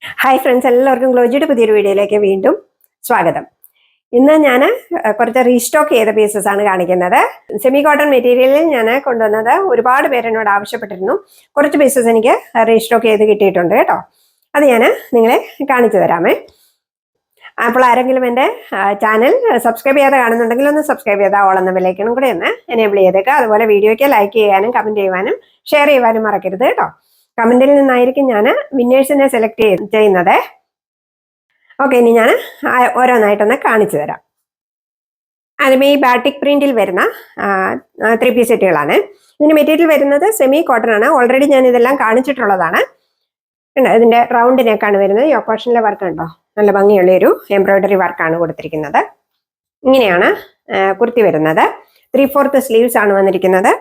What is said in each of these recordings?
Hi friends, എല്ലാവർക്കും ഗ്ലോജിയുടെ പുതിയൊരു വീഡിയോയിലേക്ക് വീണ്ടും സ്വാഗതം. ഇന്ന് ഞാൻ കുറച്ച് റീസ്റ്റോക്ക് ചെയ്ത പീസസ് ആണ് കാണിക്കുന്നത്. സെമി കോട്ടൺ മെറ്റീരിയലിൽ ഞാൻ കൊണ്ടുവന്നത് ഒരുപാട് പേര് എന്നോട് ആവശ്യപ്പെട്ടിരുന്നു. കുറച്ച് പീസസ് എനിക്ക് റീസ്റ്റോക്ക് ചെയ്ത് കിട്ടിയിട്ടുണ്ട് കേട്ടോ. അത് ഞാൻ നിങ്ങളെ കാണിച്ചു തരാമേ. അപ്പോൾ ആരെങ്കിലും എൻ്റെ ചാനൽ സബ്സ്ക്രൈബ് ചെയ്യാതെ കാണുന്നുണ്ടെങ്കിൽ ഒന്ന് സബ്സ്ക്രൈബ് ചെയ്താൽ ഓളെന്ന ബെല്ലൈക്കണും കൂടെ ഒന്ന് എനേബിൾ ചെയ്തേക്കുക. അതുപോലെ വീഡിയോയ്ക്ക് ലൈക്ക് ചെയ്യാനും കമൻറ്റ് ചെയ്യുവാനും ഷെയർ ചെയ്യുവാനും മറക്കരുത് കേട്ടോ. കമൻറ്റിൽ നിന്നായിരിക്കും ഞാൻ വിന്നേഴ്സിനെ സെലക്ട് ചെയ്യുന്നത്. ഓക്കെ, ഇനി ഞാൻ ഓരോന്നായിട്ടൊന്ന് കാണിച്ചു തരാം. ആദ്യമേ ഈ ബാറ്റിക് പ്രിന്റിൽ വരുന്ന 3 പീസ് സെറ്റുകളാണ്. ഇതിന് മെറ്റീരിയൽ വരുന്നത് സെമി കോട്ടൺ ആണ്. ഓൾറെഡി ഞാൻ ഇതെല്ലാം കാണിച്ചിട്ടുള്ളതാണ്. ഇതിന്റെ റൗണ്ട് നെക്കാണ് വരുന്നത്. യോക്ക് പോർഷനിലെ വർക്ക് ഉണ്ടോ, നല്ല ഭംഗിയുള്ളൊരു എംബ്രോയിഡറി വർക്കാണ് കൊടുത്തിരിക്കുന്നത്. ഇങ്ങനെയാണ് കുർത്തി വരുന്നത്. 3/4 സ്ലീവ്സ് ആണ് വന്നിരിക്കുന്നത്.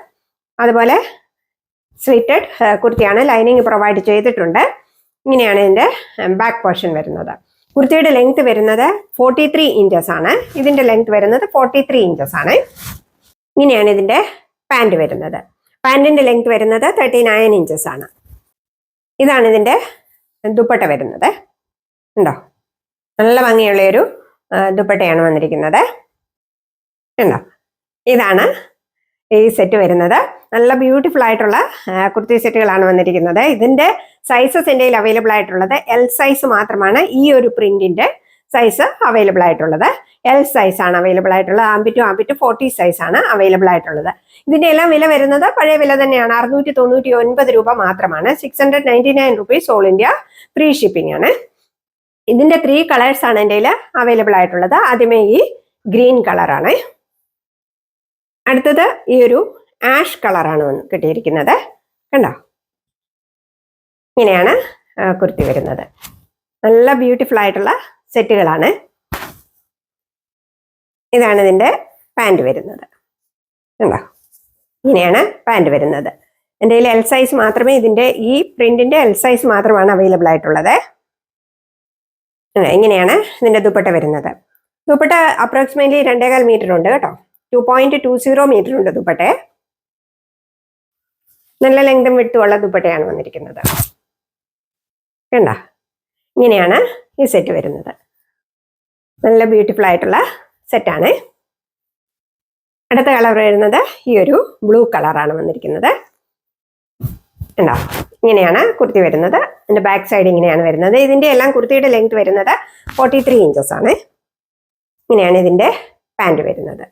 അതുപോലെ സ്ലിറ്റഡ് കുർത്തിയാണ്, ലൈനിങ് പ്രൊവൈഡ് ചെയ്തിട്ടുണ്ട്. ഇങ്ങനെയാണ് ഇതിന്റെ ബാക്ക് പോർഷൻ വരുന്നത്. കുർത്തിയുടെ ലെങ്ത് വരുന്നത് 43 ഇഞ്ചസ് ആണ്. ഇതിന്റെ ലെങ്ത് വരുന്നത് 43 ഇഞ്ചസ് ആണ്. ഇങ്ങനെയാണ് ഇതിന്റെ പാൻറ് വരുന്നത്. പാൻറിന്റെ ലെങ്ത് വരുന്നത് 39 ഇഞ്ചസ് ആണ്. ഇതാണ് ഇതിന്റെ ദുപ്പട്ട വരുന്നത്. ഉണ്ടോ, നല്ല ഭംഗിയുള്ളൊരു ദുപ്പട്ടയാണ് വന്നിരിക്കുന്നത്. ഉണ്ടോ, ഇതാണ് ഈ സെറ്റ് വരുന്നത്. നല്ല ബ്യൂട്ടിഫുൾ ആയിട്ടുള്ള കുർത്തി സെറ്റുകളാണ് വന്നിരിക്കുന്നത്. ഇതിന്റെ സൈസസ് എൻ്റെ കയ്യിൽ അവൈലബിൾ ആയിട്ടുള്ളത് എൽ സൈസ് മാത്രമാണ്. ഈ ഒരു പ്രിന്റിന്റെ സൈസ് അവൈലബിൾ ആയിട്ടുള്ളത് എൽ സൈസ് ആണ് അവൈലബിൾ ആയിട്ടുള്ളത്. ആംബിറ്റ് 40 സൈസ് ആണ് അവൈലബിൾ ആയിട്ടുള്ളത്. ഇതിന്റെ എല്ലാം വില വരുന്നത് പഴയ വില തന്നെയാണ്. 699 രൂപ മാത്രമാണ്. 699 rupees all India free shipping ആണ്. ഇതിന്റെ 3 കളേഴ്സ് ആണ് എൻ്റെ കയ്യിൽ അവൈലബിൾ ആയിട്ടുള്ളത്. ആദ്യമേ ഈ ഗ്രീൻ കളറാണ്. അടുത്തത് ഈ ഒരു ആഷ് കളറാണ് കിട്ടിയിരിക്കുന്നത്. കണ്ടോ, ഇങ്ങനെയാണ് കുർത്തി വരുന്നത്. നല്ല ബ്യൂട്ടിഫുൾ ആയിട്ടുള്ള സെറ്റുകളാണ്. ഇതാണ് ഇതിന്റെ പാൻറ് വരുന്നത്. കണ്ടോ, ഇങ്ങനെയാണ് പാൻറ് വരുന്നത്. എൻ്റെ കയ്യിൽ എൽ സൈസ് മാത്രമേ, ഇതിന്റെ ഈ പ്രിന്റിന്റെ എൽ സൈസ് മാത്രമാണ് അവൈലബിൾ ആയിട്ടുള്ളത്. ഇങ്ങനെയാണ് ഇതിന്റെ ദുപ്പട്ട വരുന്നത്. ദുപ്പട്ട അപ്രോക്സിമേറ്റ്ലി 2.25 മീറ്റർ ഉണ്ട് കേട്ടോ. 2.20 മീറ്റർ ഉണ്ട് ദുപ്പട്ടെ. നല്ല ലെങ്തും വിട്ടുമുള്ള ദുപ്പട്ടയാണ് വന്നിരിക്കുന്നത്. കണ്ട, ഇങ്ങനെയാണ് ഈ സെറ്റ് വരുന്നത്. നല്ല ബ്യൂട്ടിഫുൾ ആയിട്ടുള്ള സെറ്റാണ്. അടുത്ത കളർ വരുന്നത് ഈ ഒരു ബ്ലൂ കളറാണ് വന്നിരിക്കുന്നത്. കണ്ടോ, ഇങ്ങനെയാണ് കുർത്തി വരുന്നത്. ഇതിന്റെ ബാക്ക് സൈഡ് ഇങ്ങനെയാണ് വരുന്നത്. ഇതിന്റെ എല്ലാം കുർത്തിയുടെ ലെങ്ത് വരുന്നത് 43 ഇഞ്ചസ് ആണ്. ഇങ്ങനെയാണ് ഇതിന്റെ പാൻറ് വരുന്നത്.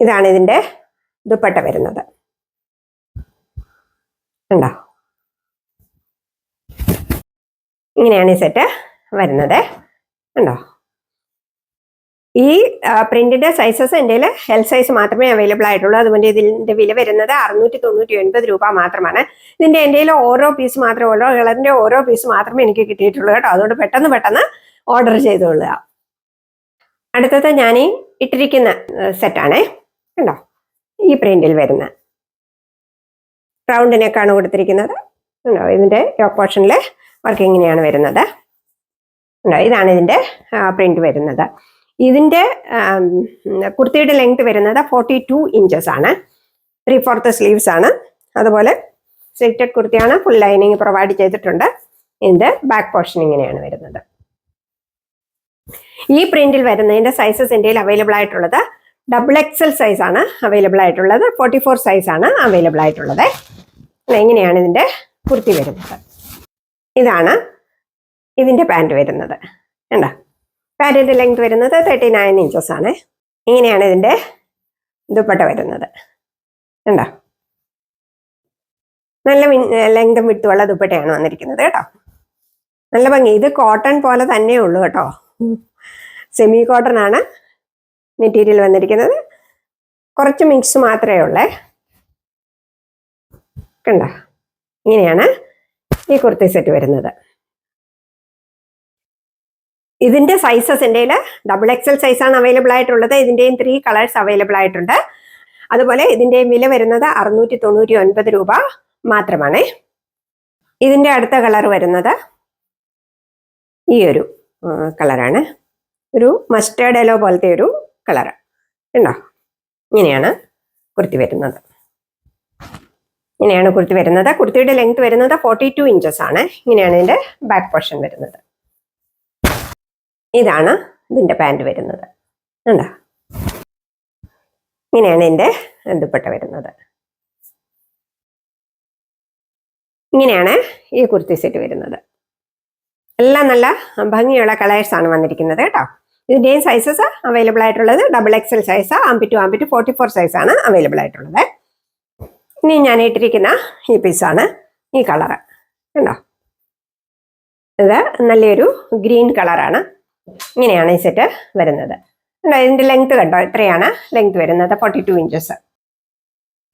ഇതാണ് ഇതിന്റെ ദുപ്പട്ട വരുന്നത്. ഉണ്ടോ, ഇങ്ങനെയാണ് ഈ സെറ്റ് വരുന്നത്. ഉണ്ടോ, ഈ പ്രിന്റിന്റെ സൈസസ് എൻ്റെ എൽ സൈസ് മാത്രമേ അവൈലബിൾ ആയിട്ടുള്ളൂ. അതുകൊണ്ട് ഇതിന്റെ വില വരുന്നത് 699 രൂപ മാത്രമാണ്. ഇതിന്റെ എൻ്റെ ഓരോ പീസ് മാത്രമേ ഉള്ളൂ. കളറിന്റെ ഓരോ പീസ് മാത്രമേ എനിക്ക് കിട്ടിയിട്ടുള്ളൂ കേട്ടോ. അതുകൊണ്ട് പെട്ടെന്ന് ഓർഡർ ചെയ്തുകൊള്ളുക. അടുത്തത് ഞാൻ ഈ ഇട്ടിരിക്കുന്ന സെറ്റാണേ. കണ്ടോ, ഈ പ്രിന്റിൽ വരുന്ന റൗണ്ട് നെക്കാണ് കൊടുത്തിരിക്കുന്നത്. ഉണ്ടോ, ഇതിന്റെ യോക്ക് പോർഷനിലെ വർക്ക് ഇങ്ങനെയാണ് വരുന്നത്. ഉണ്ടോ, ഇതാണ് ഇതിന്റെ പ്രിന്റ് വരുന്നത്. ഇതിന്റെ കുർത്തിയുടെ ലെങ്ത് വരുന്നത് 42 ഇഞ്ചസ് ആണ്. 3/4 സ്ലീവ്സ് ആണ്. അതുപോലെ സ്ലിറ്റഡ് കുർത്തിയാണ്, ഫുൾ ലൈനിങ് പ്രൊവൈഡ് ചെയ്തിട്ടുണ്ട്. ഇതിന്റെ ബാക്ക് പോർഷൻ ഇങ്ങനെയാണ് വരുന്നത്. ഈ പ്രിന്റിൽ വരുന്നതിന്റെ സൈസസ് എൻ്റെ അവൈലബിൾ ആയിട്ടുള്ളത് XXL സൈസ് ആണ് അവൈലബിൾ ആയിട്ടുള്ളത്. 44 സൈസ് ആണ് അവൈലബിൾ ആയിട്ടുള്ളത്. ഇങ്ങനെയാണ് ഇതിന്റെ കുർത്തി വരുന്നത്. ഇതാണ് ഇതിന്റെ പാൻറ് വരുന്നത്. കണ്ടോ, പാൻറിന്റെ ലെങ്ത് വരുന്നത് 39 ഇഞ്ചസ് ആണ്. ഇങ്ങനെയാണ് ഇതിന്റെ ദുപ്പട്ട വരുന്നത്. കണ്ടോ, നല്ല ലെങ്തും വിട്ടുമുള്ള ദുപ്പട്ടയാണ് വന്നിരിക്കുന്നത് കേട്ടോ. നല്ല ഭംഗി. ഇത് കോട്ടൺ പോലെ തന്നെ ഉള്ളൂ കേട്ടോ. സെമി കോട്ടൺ ആണ് മെറ്റീരിയൽ വന്നിരിക്കുന്നത്. കുറച്ച് മിക്സ് മാത്രമേ ഉള്ളേ. കണ്ടോ, ഇങ്ങനെയാണ് ഈ കുർത്തി സെറ്റ് വരുന്നത്. ഇതിന്റെ സൈസസ് എൻ്റെ XXL സൈസാണ് അവൈലബിൾ ആയിട്ടുള്ളത്. ഇതിന്റെയും 3 കളേഴ്സ് അവൈലബിൾ ആയിട്ടുണ്ട്. അതുപോലെ ഇതിന്റെ വില വരുന്നത് 699 രൂപ മാത്രമാണ്. ഇതിന്റെ അടുത്ത കളർ വരുന്നത് ഈ ഒരു കളറാണ്. ഒരു മസ്റ്റേർഡ് യെല്ലോ പോലത്തെ ഒരു കളറ്. ഉണ്ടോ, ഇങ്ങനെയാണ് കുർത്തി വരുന്നത്. ഇങ്ങനെയാണ് കുർത്തി വരുന്നത്. കുർത്തിയുടെ ലെങ്ത് വരുന്നത് 42 ഇഞ്ചസ് ആണ്. ഇങ്ങനെയാണ് ഇതിന്റെ ബാക്ക് പോർഷൻ വരുന്നത്. ഇതാണ് ഇതിൻ്റെ പാൻറ് വരുന്നത്. കണ്ടോ? ഇങ്ങനെയാണ് ഇതിൻ്റെ ദുപ്പട്ട വരുന്നത്. ഇങ്ങനെയാണ് ഈ കുർത്തി സെറ്റ് വരുന്നത്. എല്ലാം നല്ല ഭംഗിയുള്ള കളേഴ്സാണ് വന്നിരിക്കുന്നത് കേട്ടോ. ഇതിൻ്റെയും സൈസസ് അവൈലബിൾ ആയിട്ടുള്ളത് XXL സൈസ്, ആംപി ടു 44 സൈസാണ് അവൈലബിൾ ആയിട്ടുള്ളത്. ഇനി ഞാൻ ഇട്ടിരിക്കുന്ന ഈ പീസാണ് ഈ കളറ്. കണ്ടോ? ഇത് നല്ലൊരു ഗ്രീൻ കളറാണ്. ഇങ്ങനെയാണ് ഈ സെറ്റ് വരുന്നത്. കണ്ടോ? ഇതിൻ്റെ ലെങ്ത് കണ്ടോ? എത്രയാണ് ലെങ്ത് വരുന്നത്? 42 ഇഞ്ചസ്.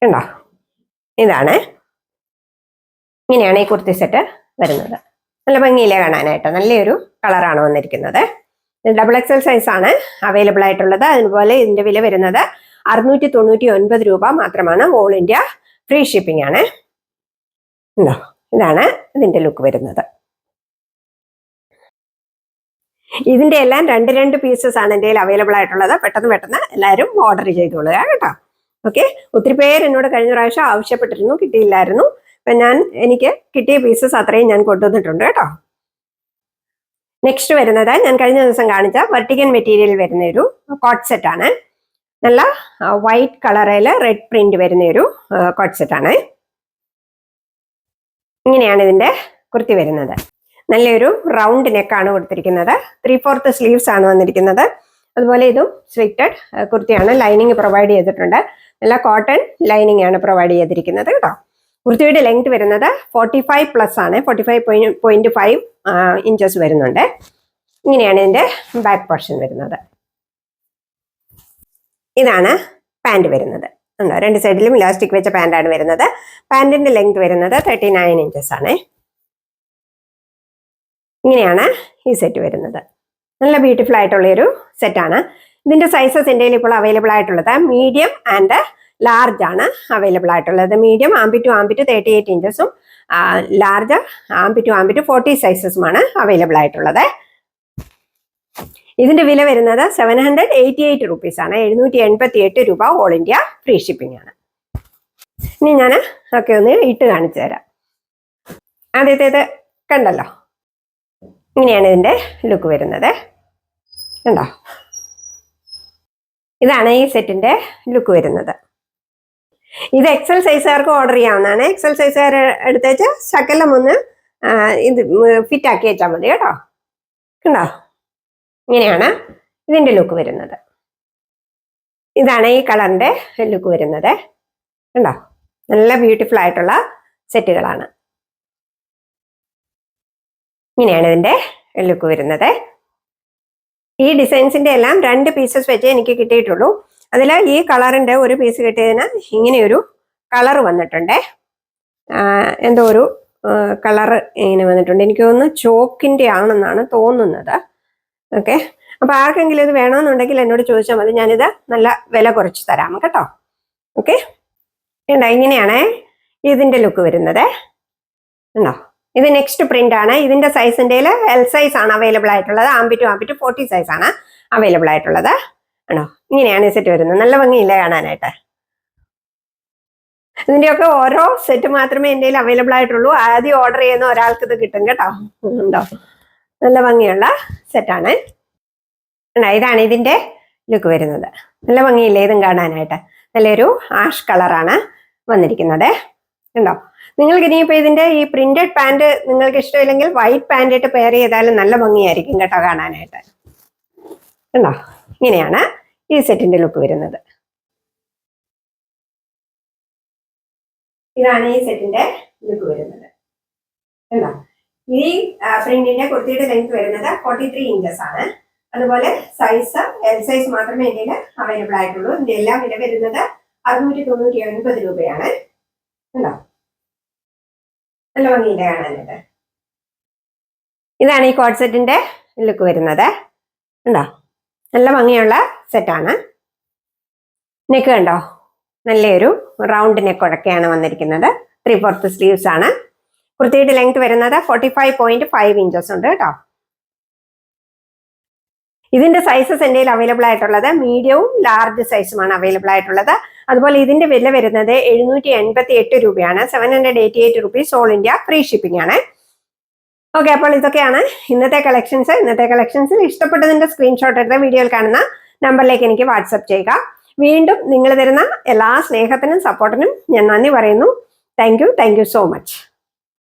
കണ്ടോ? ഇതാണ്, ഇങ്ങനെയാണ് ഈ കുർത്തി സെറ്റ് വരുന്നത്. നല്ല ഭംഗിയിലേ കാണാനായിട്ട്. നല്ലൊരു കളറാണ് വന്നിരിക്കുന്നത്. XXL സൈസാണ് അവൈലബിൾ ആയിട്ടുള്ളത്. അതുപോലെ ഇതിൻ്റെ വില വരുന്നത് 699 രൂപ മാത്രമാണ്. ഓൾ ഇന്ത്യ ഫ്രീ ഷിപ്പിംഗ് ആണ്. ഇതാണ് ഇതിൻ്റെ ലുക്ക് വരുന്നത്. ഇതിൻ്റെ എല്ലാം രണ്ട് പീസസ് ആണ് എൻ്റെ കയ്യിൽ അവൈലബിൾ ആയിട്ടുള്ളത്. പെട്ടെന്ന് എല്ലാവരും ഓർഡർ ചെയ്തോളുക കേട്ടോ. ഓക്കെ. ഒത്തിരി പേര് എന്നോട് കഴിഞ്ഞ പ്രാവശ്യം ആവശ്യപ്പെട്ടിരുന്നു, കിട്ടിയില്ലായിരുന്നു. അപ്പം എനിക്ക് കിട്ടിയ പീസസ് അത്രയും ഞാൻ കൊണ്ടുവന്നിട്ടുണ്ട് കേട്ടോ. നെക്സ്റ്റ് വരുന്നത് ഞാൻ കഴിഞ്ഞ ദിവസം കാണിച്ച വെർട്ടിക്കൻ മെറ്റീരിയൽ വരുന്ന ഒരു കോട്ട് സെറ്റാണ്. നല്ല വൈറ്റ് കളറിൽ റെഡ് പ്രിന്റ് വരുന്ന ഒരു കോട്ട് സെറ്റാണ്. ഇങ്ങനെയാണ് ഇതിൻ്റെ കുർത്തി വരുന്നത്. നല്ലൊരു റൗണ്ട് നെക്കാണ് കൊടുത്തിരിക്കുന്നത്. 3/4 സ്ലീവ്സ് ആണ് വന്നിരിക്കുന്നത്. അതുപോലെ ഇതും സ്ലിറ്റഡ് കുർത്തിയാണ്. ലൈനിങ് പ്രൊവൈഡ് ചെയ്തിട്ടുണ്ട്. നല്ല കോട്ടൺ ലൈനിങ് ആണ് പ്രൊവൈഡ് ചെയ്തിരിക്കുന്നത് കേട്ടോ. കുർത്തിയുടെ ലെങ്ത് വരുന്നത് 45+ ആണ്. 45.5 ഇഞ്ചസ് വരുന്നുണ്ട്. ഇങ്ങനെയാണ് ഇതിൻ്റെ ബാക്ക് പോർഷൻ വരുന്നത്. ഇതാണ് പാൻറ് വരുന്നത്. ഉണ്ടോ? രണ്ട് സൈഡിലും ഇലാസ്റ്റിക് വെച്ച പാൻറ്റാണ് വരുന്നത്. പാൻറ്റിൻ്റെ ലെങ്ത് വരുന്നത് 39 ഇഞ്ചസ് ആണ്. ഇങ്ങനെയാണ് ഈ സെറ്റ് വരുന്നത്. നല്ല ബ്യൂട്ടിഫുൾ ആയിട്ടുള്ളൊരു സെറ്റാണ്. ഇതിൻ്റെ സൈസസ് എൻ്റെ ഇപ്പോൾ അവൈലബിൾ ആയിട്ടുള്ളത് മീഡിയം ആൻഡ് ലാർജ് ആണ് അവൈലബിൾ ആയിട്ടുള്ളത്. മീഡിയം ആംപി ടു 38 ഇഞ്ചസും ലാർജ് ആംപി ടു 40 സൈസസുമാണ് അവൈലബിൾ ആയിട്ടുള്ളത്. ഇതിൻ്റെ വില വരുന്നത് 788 റുപ്പീസാണ്. 788 രൂപ ഓൾ ഇന്ത്യ ഫ്രീ ഷിപ്പിംഗ് ആണ്. ഇനി ഞാൻ ഒക്കെ ഒന്ന് ഇട്ട് കാണിച്ചു തരാം. ആദ്യത്തേത് കണ്ടല്ലോ, ഇങ്ങനെയാണ് ഇതിൻ്റെ ലുക്ക് വരുന്നത്. കണ്ടോ? ഇതാണ് ഈ സെറ്റിൻ്റെ ലുക്ക് വരുന്നത്. ഇത് XL സൈസുകാർക്ക് ഓർഡർ ചെയ്യാവുന്നതാണ്. XL സൈസുകാർ എടുത്തേച്ച് ശകലം ഒന്ന് ഇത് ഫിറ്റ് ആക്കി വെച്ചാൽ മതി കേട്ടോ. കണ്ടോ? ഇങ്ങനെയാണ് ഇതിൻ്റെ ലുക്ക് വരുന്നത്. ഇതാണ് ഈ കളറിൻ്റെ ലുക്ക് വരുന്നത്. കണ്ടോ? നല്ല ബ്യൂട്ടിഫുൾ ആയിട്ടുള്ള സെറ്റുകളാണ്. ഇങ്ങനെയാണ് ഇതിൻ്റെ ലുക്ക് വരുന്നത്. ഈ ഡിസൈൻസിൻ്റെ എല്ലാം 2 പീസസ് വെച്ച് എനിക്ക് കിട്ടിയിട്ടുള്ളൂ. അതിൽ ഈ കളറിൻ്റെ ഒരു പീസ് കിട്ടിയതിന് ഇങ്ങനെയൊരു കളർ വന്നിട്ടുണ്ട്. എന്തോ ഒരു കളറ് ഇങ്ങനെ വന്നിട്ടുണ്ട്. എനിക്ക് തോന്നുന്നു ചോക്കിൻ്റെ ആണെന്നാണ് തോന്നുന്നത്. ഓക്കെ. അപ്പോൾ ആർക്കെങ്കിലും ഇത് വേണമെന്നുണ്ടെങ്കിൽ എന്നോട് ചോദിച്ചാൽ മതി. ഞാനിത് നല്ല വില കുറച്ച് തരാം കേട്ടോ. ഓക്കെ. ഉണ്ടോ? ഇങ്ങനെയാണ് ഇതിൻ്റെ ലുക്ക് വരുന്നത്. ഉണ്ടോ? ഇത് നെക്സ്റ്റ് പ്രിന്റ് ആണ്. ഇതിന്റെ സൈസിൻ്റെ L സൈസ് ആണ് അവൈലബിൾ ആയിട്ടുള്ളത്. ആംപി ടു 40 സൈസ് ആണ് അവൈലബിൾ ആയിട്ടുള്ളത്. ആണോ? ഇങ്ങനെയാണ് ഈ സെറ്റ് വരുന്നത്. നല്ല ഭംഗിയില്ലേ കാണാനായിട്ട്? ഇതിന്റെയൊക്കെ ഓരോ സെറ്റ് മാത്രമേ എൻ്റെ കയ്യിൽ അവൈലബിൾ ആയിട്ടുള്ളൂ. ആദ്യം ഓർഡർ ചെയ്യുന്ന ഒരാൾക്ക് ഇത് കിട്ടും കേട്ടോ. ഉണ്ടോ? നല്ല ഭംഗിയുള്ള സെറ്റാണ്. ഇതാണ് ഇതിന്റെ ലുക്ക് വരുന്നത്. നല്ല ഭംഗിയില്ലേ ഇതും കാണാനായിട്ട്? നല്ലൊരു ആഷ് കളറാണ് വന്നിരിക്കുന്നത്. ഉണ്ടോ? നിങ്ങൾക്ക് ഇനിയിപ്പോൾ ഇതിന്റെ ഈ പ്രിന്റഡ് പാൻറ് നിങ്ങൾക്ക് ഇഷ്ടമില്ലെങ്കിൽ വൈറ്റ് പാൻറ് ഇട്ട് പെയർ ചെയ്താലും നല്ല ഭംഗിയായിരിക്കും കേട്ടോ കാണാനായിട്ട്. ഉണ്ടോ? ഇങ്ങനെയാണ് ഈ സെറ്റിന്റെ ലുക്ക് വരുന്നത്. ഇതാണ് ഈ സെറ്റിന്റെ ലുക്ക് വരുന്നത്. ഉണ്ടോ? ഈ പ്രിന്റിന്റെ കുർത്തിയുടെ ലെങ്ത് വരുന്നത് 43 ഇഞ്ചസ് ആണ്. അതുപോലെ സൈസ് L സൈസ് മാത്രമേ എൻ്റെ അവൈലബിൾ ആയിട്ടുള്ളൂ. ഇതിന്റെ എല്ലാം വില വരുന്നത് 699 രൂപയാണ്. ഉണ്ടോ? നല്ല ഭംഗിയില്ല കാണാനായിട്ട്. ഇതാണ് ഈ കോട്ട് സെറ്റിന്റെ ലുക്ക് വരുന്നത്. ഉണ്ടോ? നല്ല ഭംഗിയുള്ള സെറ്റാണ്. നെക്ക് കണ്ടോ? നല്ലൊരു റൗണ്ട് നെക്കൊക്കെയാണ് വന്നിരിക്കുന്നത്. 3/4 സ്ലീവ്സ് ആണ്. കുർത്തിയുടെ ലെങ്ത് വരുന്നത് 45.5 ഇഞ്ചസ് ഉണ്ട് കേട്ടോ. ഇതിന്റെ സൈസസ് എൻ്റെ അവൈലബിൾ ആയിട്ടുള്ളത് മീഡിയവും ലാർജ് സൈസുമാണ് അവൈലബിൾ ആയിട്ടുള്ളത്. അതുപോലെ ഇതിന്റെ വില വരുന്നത് 788 രൂപയാണ്. 788 rupees all India free shipping ആണ്. ഓക്കെ, അപ്പോൾ ഇതൊക്കെയാണ് ഇന്നത്തെ കളക്ഷൻസിൽ ഇഷ്ടപ്പെട്ടതിന്റെ സ്ക്രീൻഷോട്ട് എടുത്ത വീഡിയോയിൽ കാണുന്ന നമ്പറിലേക്ക് എനിക്ക് വാട്സപ്പ് ചെയ്യുക. വീണ്ടും നിങ്ങൾ തരുന്ന എല്ലാ സ്നേഹത്തിനും സപ്പോർട്ടിനും ഞാൻ നന്ദി പറയുന്നു. Thank you so much.